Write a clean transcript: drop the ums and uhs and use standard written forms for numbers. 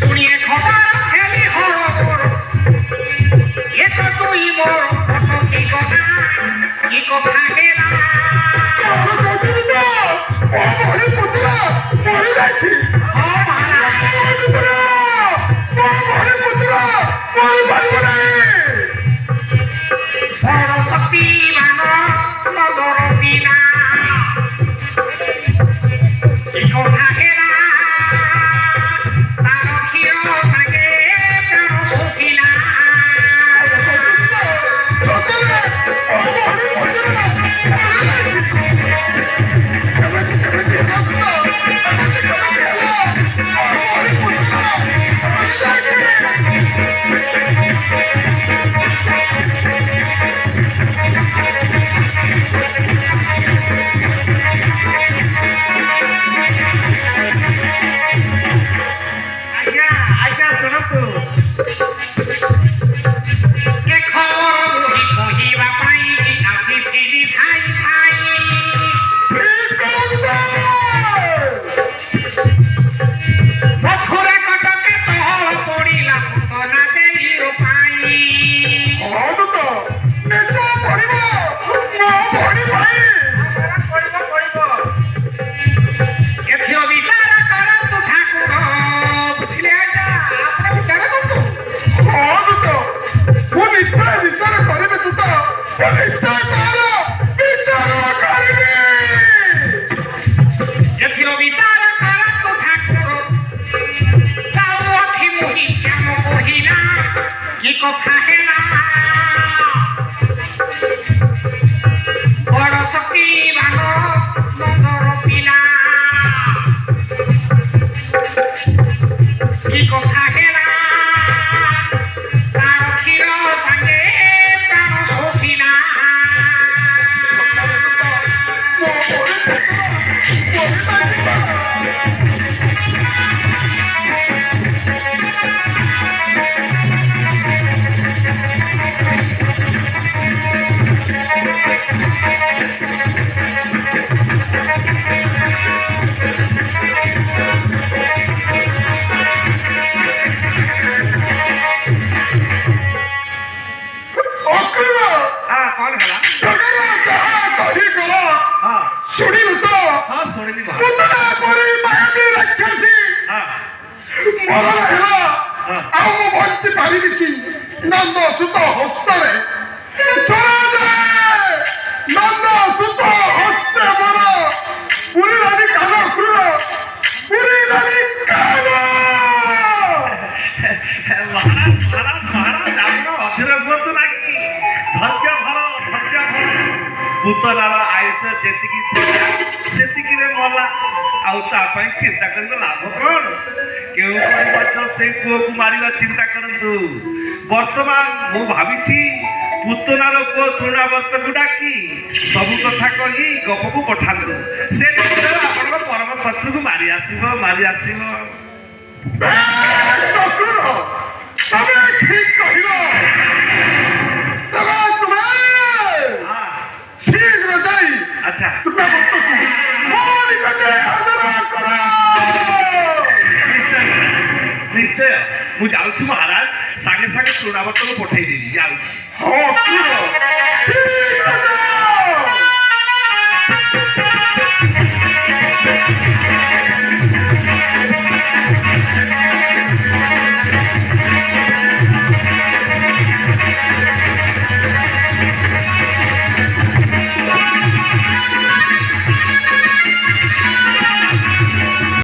শুনিয়ে খবর খেলি হর এ তো তুই মোর কি কথা গেলা শক্তি মদরবিনা কি কথা গেলা তার ক্ষীর থাকে প্রাণ সুশীলা কথা হেলা বড় শক্তি মন্দর পিলা কি কথা হেলা তার ক্ষীর সাঙ্গে প্রাণ সুশীলা নন্দ সুত হস্তরে নন্দ সুত হস্তে বড় পুরী রানী কাল ক্রূর পুরী রানী কাল মহারাজ আপনার অধীর হুঁতু নাকি ধৈর্য ধর পুতনার আୟୁଷ ଯେତିକି ଥିଲା ସେତିକିରେ ମଲା ଆଉ ତା ପାଇଁ ଚିନ୍ତା କରିବା ଲାଭ କଣ କେଉଁ ମଧ୍ୟ ସେଇ ପୁଅକୁ ମାରିବା ଚିନ୍ତା କରନ୍ତୁ ବର୍ତ୍ତମାନ ମୁଁ ଭାବିଛି ପୁତନାର ପୁଅ ତୃଣାବର୍ତ୍ତକୁ ଡାକି ସବୁ କଥା କହି ଗପକୁ ପଠାନ୍ତୁ ସେ ଆପଣଙ୍କ ପରମ ଶତ୍ରୁକୁ ମାରି ଆସିବ ଠିକ କହିବ ଶୀଘ୍ର ଯାଇ ଆଚ୍ଛା ତୃଣାବର୍ତ୍ତକୁ ମୋ ନିକଟରେ ହାଜର କର ନିଶ୍ଚୟ ମୁଁ ଯାଉଛି ମହାରାଜ ସାଙ୍ଗେ ସାଙ୍ଗେ ତୃଣାବର୍ତ୍ତକୁ ପଠେଇଦେବି ଯାଉଛି ହଁ ଶୀଘ୍ର